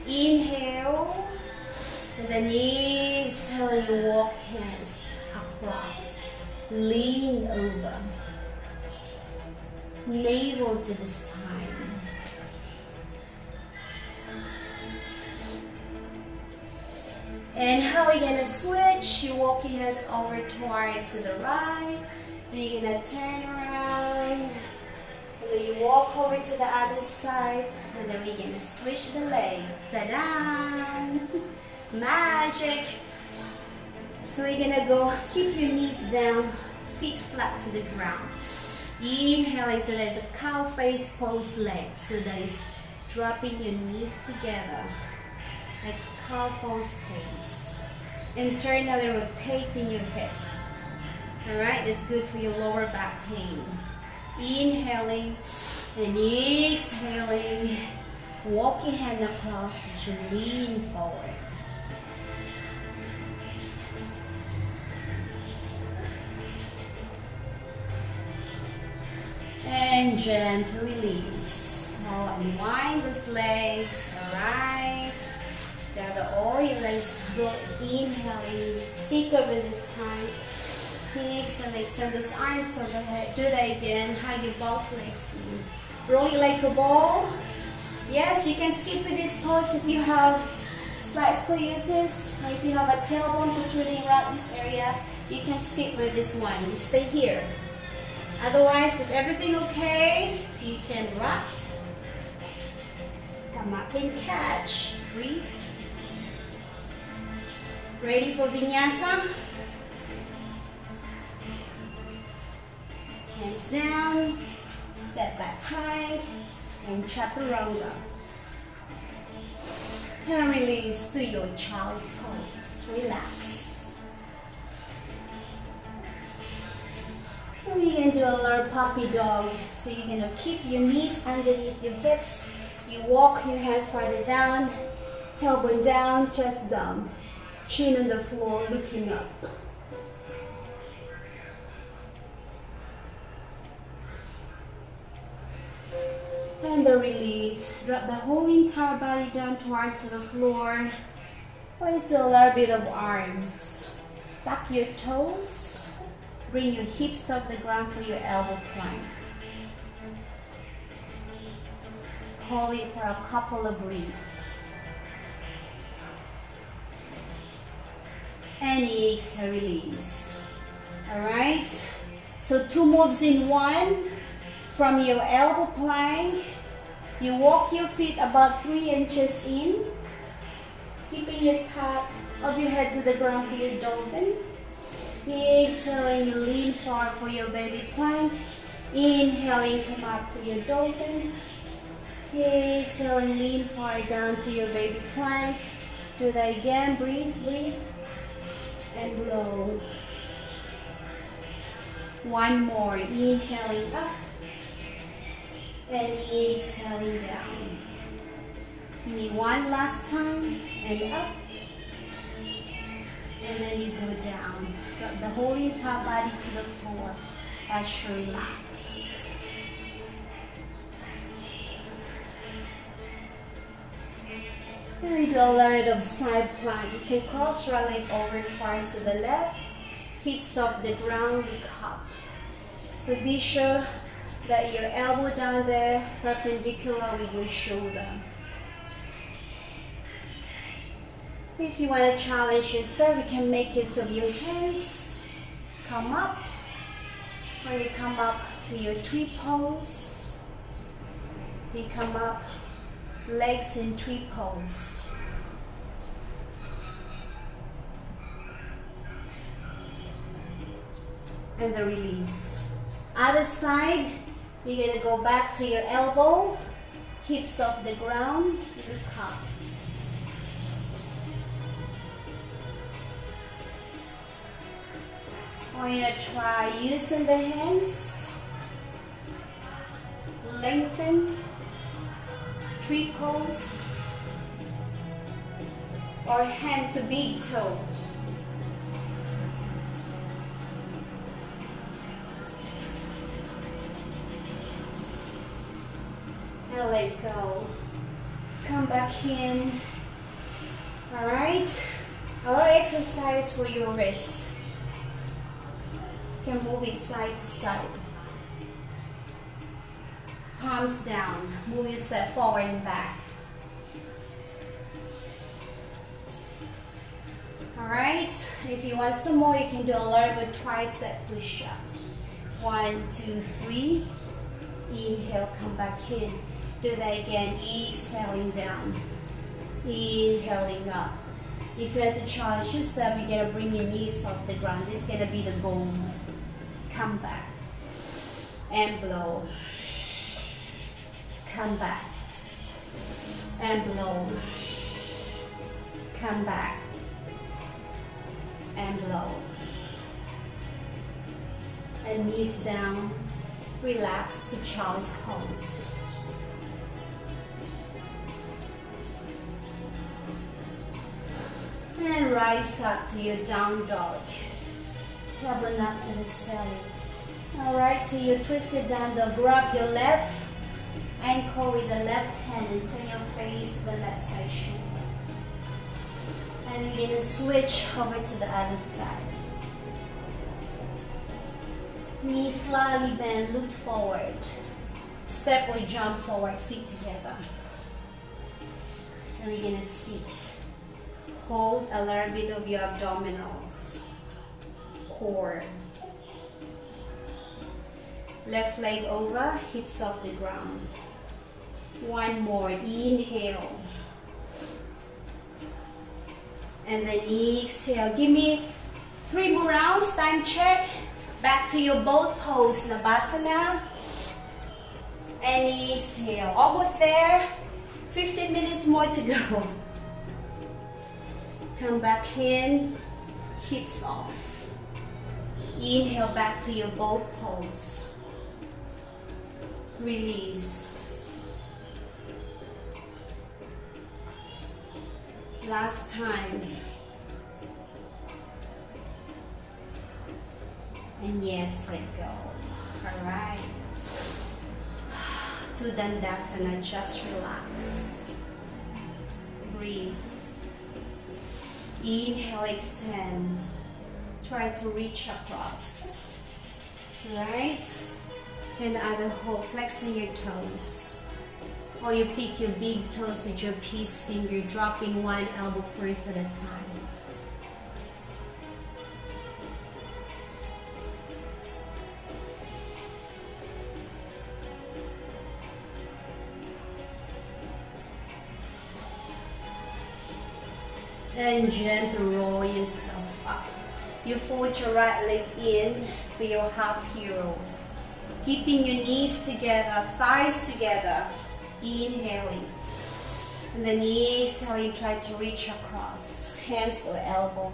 S1: Inhale, and then exhale, you walk hands across. Lean over. Navel to the spine. And how are you gonna switch? You walk your hands over towards to the right. Then you're gonna turn around. And then you walk over to the other side. And then we're gonna switch the leg. Ta-da! Magic! So we're gonna go, keep your knees down, feet flat to the ground. Inhaling, so there's a cow face pose leg. So that is dropping your knees together. Like cow pose pose. Internally rotating your hips. Alright, that's good for your lower back pain. Inhaling and exhaling. Walk your hand across as you lean forward. And gentle release. So unwind those legs. Alright. Gather all your legs. Inhaling. Stick over this time. Exhale, extend those arms overhead. Do that again. Hug your both legs in. Roll it like a ball. Yes, you can skip with this pose if you have slight scoliosis, or if you have a tailbone protruding around this area, you can skip with this one. Just stay here. Otherwise, if everything okay, you can rock. Come up and catch. Breathe. Ready for Vinyasa? Hands down, step back high, and chaturanga. And release to your child's pose. Relax. And we're going to do a little puppy dog. So you're going to keep your knees underneath your hips. You walk your hands farther down, tailbone down, chest down. Chin on the floor, looking up. And the release. Drop the whole entire body down towards the floor. Place a little bit of arms. Tuck your toes. Bring your hips off the ground for your elbow plank. Hold it for a couple of breaths. And exhale, release. Alright, so 2 moves in one. From your elbow plank, you walk your feet about 3 inches in, keeping your top of your head to the ground for your dolphin. Exhaling, you lean forward for your baby plank. Inhaling, come up to your dolphin. Exhaling, lean forward down to your baby plank. Do that again, breathe, breathe. And blow. One more, inhaling up and exhaling down. You need one last time, and up, and then you go down. Drop the whole entire body to the floor as you relax. Then we do a little bit of side plank. You can cross your leg over towards the left, hips off the ground, look up. So be sure that your elbow down there perpendicular with your shoulder. If you want to challenge yourself, you can make use of your hands. Come up. When you come up to your tree pose, you come up, legs in tree pose. And the release. Other side, you're going to go back to your elbow, hips off the ground, look up. I'm going to try using the hands, lengthen, tree pose, or hand to big toe. And let go. Come back in. Alright, a little exercise for your wrist. You can move it side to side. Palms down. Move yourself forward and back. Alright, if you want some more, you can do a little bit tricep push-up. 1, 2, 3. Inhale, come back in. Do that again, exhaling down. Inhaling up. If you have to challenge yourself, you're going to bring your knees off the ground. This is going to be the goal. Come back. And blow. Come back. And blow. Come back. And blow. And knees down. Relax to child's pose. And rise up to your down dog. Tablet up to the ceiling. Alright, to your twisted down dog. Grab your left ankle with the left hand and turn your face to the left side shoulder. And we're going to switch over to the other side. Knees slightly bend, look forward. Step or jump forward, feet together. And we're going to sit. Hold a little bit of your abdominals. Core. Left leg over, hips off the ground. One more. Inhale. And then exhale. Give me 3 more rounds. Time check. Back to your boat pose, Navasana. And exhale. Almost there. 15 minutes more to go. Come back in. Hips off. Inhale back to your boat pose. Release. Last time. And yes, let go. Alright. To Dandasana, just relax. Breathe. Inhale, extend. Try to reach across. Right? And other hold, flexing your toes. Or you pick your big toes with your peace finger, dropping one elbow first at a time. And gentle roll yourself up. You fold your right leg in for your half hero. Keeping your knees together, thighs together. Inhaling. And then exhaling, try to reach across. Hands or elbow.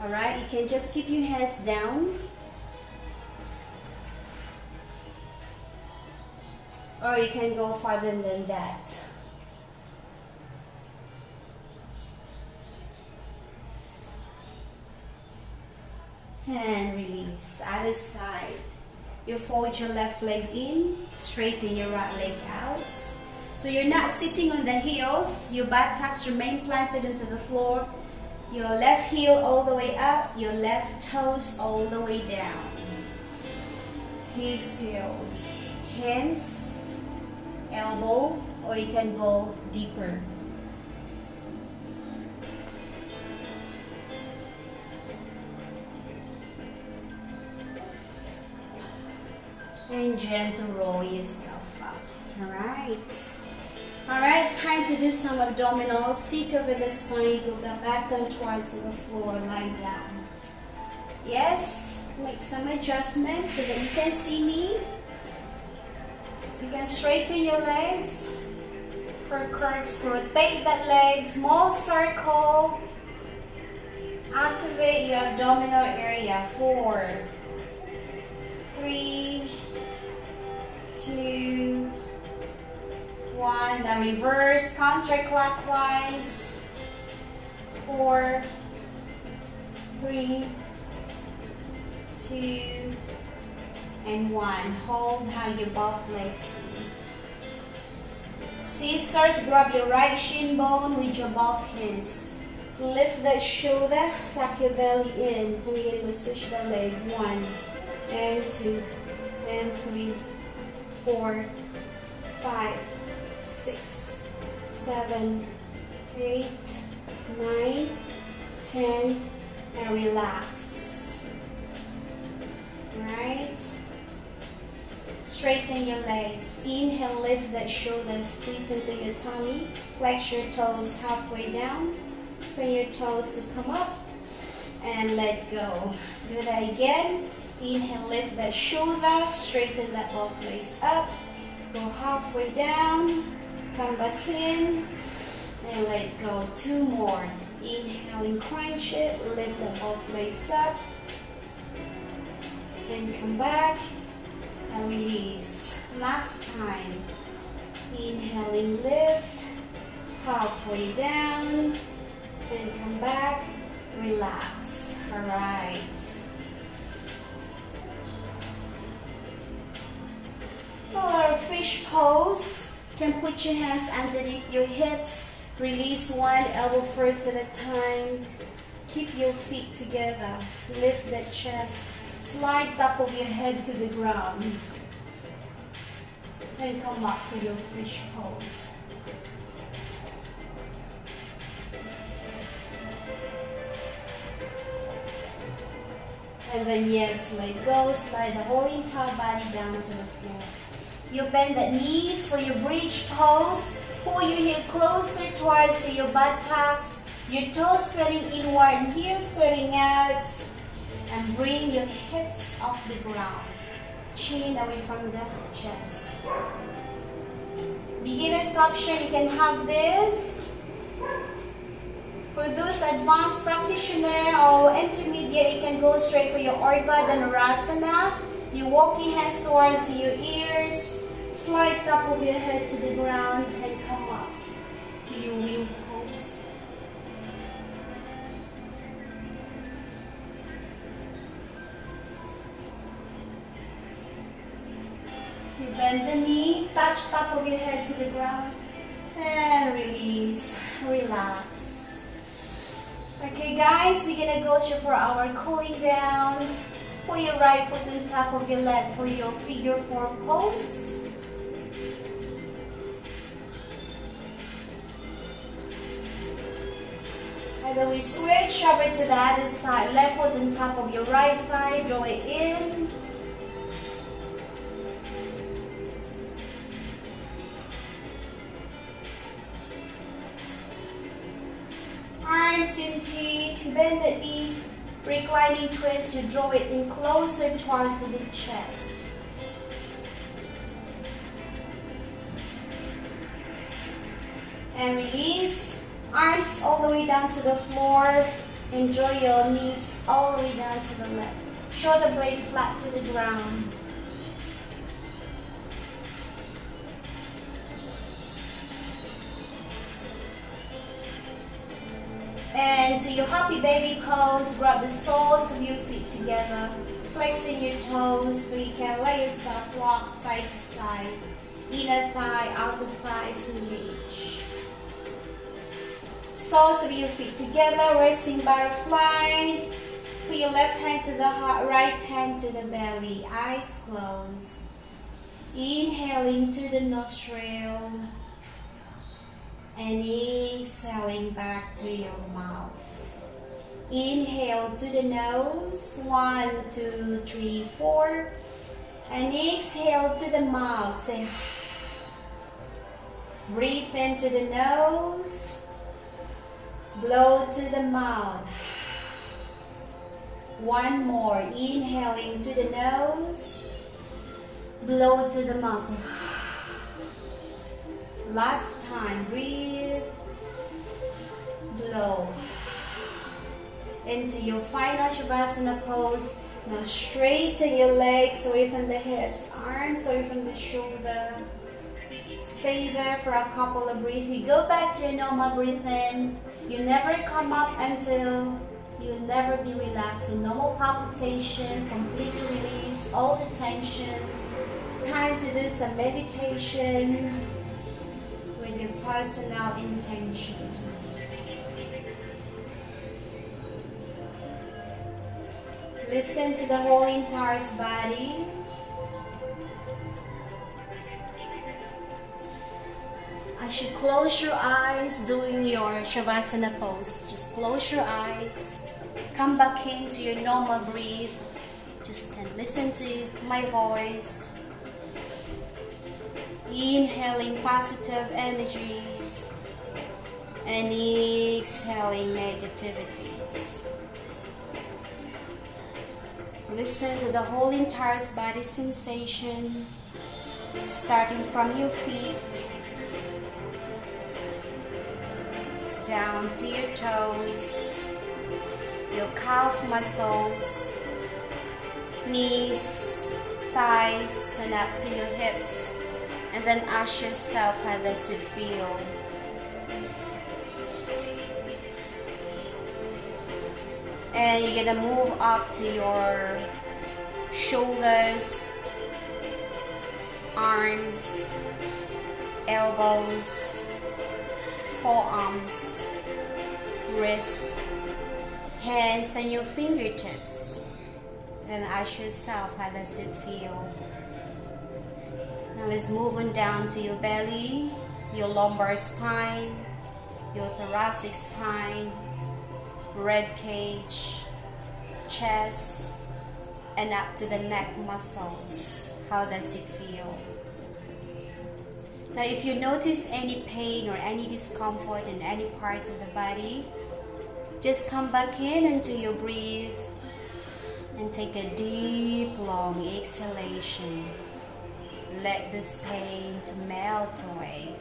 S1: Alright, you can just keep your hands down. Or you can go farther than that. And release. Other side. You fold your left leg in, straighten your right leg out. So you're not sitting on the heels, your buttocks remain planted into the floor. Your left heel all the way up, your left toes all the way down. Exhale. Hands, elbow, or you can go deeper. And gentle roll yourself up. Alright, time to do some abdominals. Seek over the spine, go back down towards the floor, lie down. Yes, make some adjustment so that you can see me. You can straighten your legs. For curves, rotate that leg, small circle. Activate your abdominal area. 4, 3, 2, 1. Now reverse counterclockwise. 4, 3, 2, and 1. Hold how your both legs. Scissors, grab your right shin bone with your both hands. Lift that shoulder, suck your belly in. We're going to switch the leg. 1 and 2 and 3, 4, 5, 6, 7, 8, 9, 10, and relax. Right? Straighten your legs. Inhale, lift that shoulder, squeeze into your tummy. Flex your toes halfway down. Bring your toes to come up and let go. Do that again. Inhale, lift that shoulder, straighten that both legs up. Go halfway down, come back in, and let go. 2 more. Inhaling, crunch it, lift the both legs up, and come back, and release. Last time. Inhaling, lift, halfway down, and come back, relax. All right. Our fish pose. You can put your hands underneath your hips. Release one elbow first at a time. Keep your feet together. Lift the chest. Slide top of your head to the ground. And come up to your fish pose. And then yes, let go. Slide the whole entire body down to the floor. You bend the knees for your bridge pose. Pull your heel closer towards your buttocks. Your toes spreading inward, heels spreading out. And bring your hips off the ground. Chin away from the chest. Beginner's option, you can have this. For those advanced practitioner or intermediate, you can go straight for your Urdhva Dhanurasana. You walk your hands towards your ears, slide top of your head to the ground, and come up to your wheel pose. You bend the knee, touch top of your head to the ground, and release, relax. Okay guys, we're gonna go through for our cooling down. Put your right foot on top of your left for your figure 4 pose. And then we switch over to the other side. Left foot on top of your right thigh, draw it in. Arms in T, bend the knee, reclining twist, you draw it in closer towards the chest. And release, arms all the way down to the floor, enjoy your knees all the way down to the left. Shoulder blade flat to the ground. And to your happy baby pose, grab the soles of your feet together, flexing your toes so you can let yourself rock side to side. Inner thigh, outer thighs engage. Soles of your feet together, resting butterfly. Put your left hand to the heart, right hand to the belly, eyes closed. Inhaling to the nostril. And exhaling back to your mouth. Inhale to the nose. 1, 2, 3, 4. And exhale to the mouth. Say, breathe into the nose. Blow to the mouth. One more. Inhaling to the nose. Blow to the mouth. Say, last time, breathe, blow. Into your final Shavasana pose. Now straighten your legs away from the hips, arms away from the shoulder. Stay there for a couple of breaths. You go back to your normal breathing. You never come up until you'll never be relaxed. So normal palpitation, completely release all the tension. Time to do some meditation. Your personal intention. Listen to the whole entire body. As you close your eyes doing your Shavasana pose, just close your eyes. Come back into your normal breathe. Just can listen to my voice. Inhaling positive energies and exhaling negativities. Listen to the whole entire body sensation, starting from your feet, down to your toes, your calf muscles, knees, thighs and up to your hips. And then ask yourself how does it feel. And you're gonna move up to your shoulders, arms, elbows, forearms, wrist, hands, and your fingertips. Then ask yourself how does it feel. Now let's move on down to your belly, your lumbar spine, your thoracic spine, rib cage, chest, and up to the neck muscles. How does it feel? Now if you notice any pain or any discomfort in any parts of the body, just come back in into your breathe and take a deep long exhalation. Let this pain to melt away.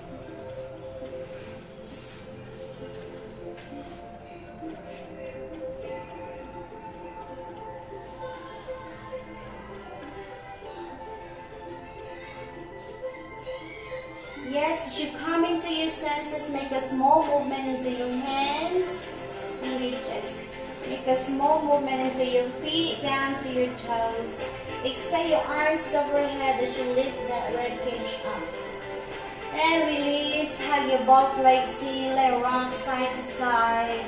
S1: Yes, as you come into your senses, make a small movement into your hands, fingertips. Make a small movement into your feet, down to your toes. Extend your arms overhead as you lift that rib cage up. And release, hug your both legs in, let rock side to side.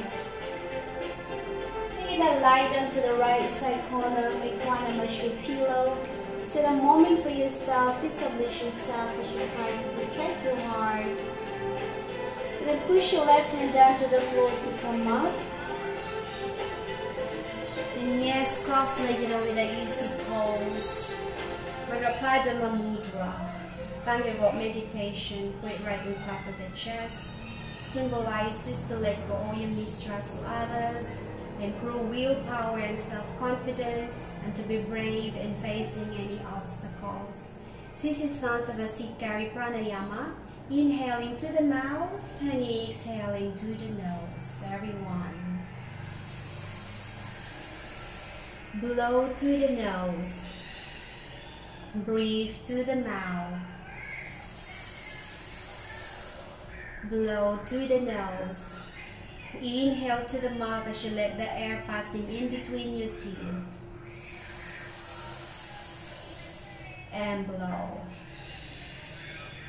S1: You're gonna lie down to the right side corner, make one as your pillow. Set a moment for yourself, establish yourself as you try to protect your heart. And then push your left hand down to the floor to come up. And yes, cross-legged with an easy pose. Padma Mudra. Thunderbolt meditation. Put it right on top of the chest. Symbolizes to let go all your mistrust of others. Improve willpower and self-confidence, and to be brave in facing any obstacles. This is sounds of a Sikari Pranayama. Inhaling to the mouth and exhaling to the nose. Everyone. Blow to the nose. Breathe to the mouth. Blow to the nose. Inhale to the mouth as you let the air passing in between your teeth. And blow.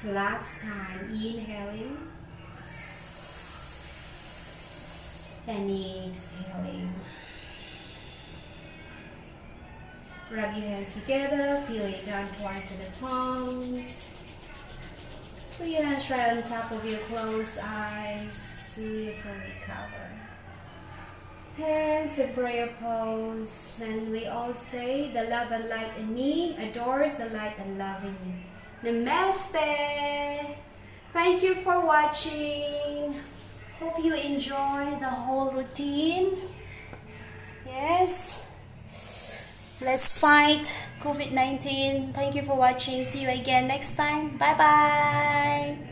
S1: Last time, inhaling. And exhaling. Rub your hands together, peel it down towards the palms. Put your hands right on top of your closed eyes. Beautiful recover. Hands in prayer pose. And we all say, the love and light in me adores the light and love in you. Namaste. Thank you for watching. Hope you enjoy the whole routine. Yes. Let's fight COVID-19. Thank you for watching. See you again next time. Bye-bye.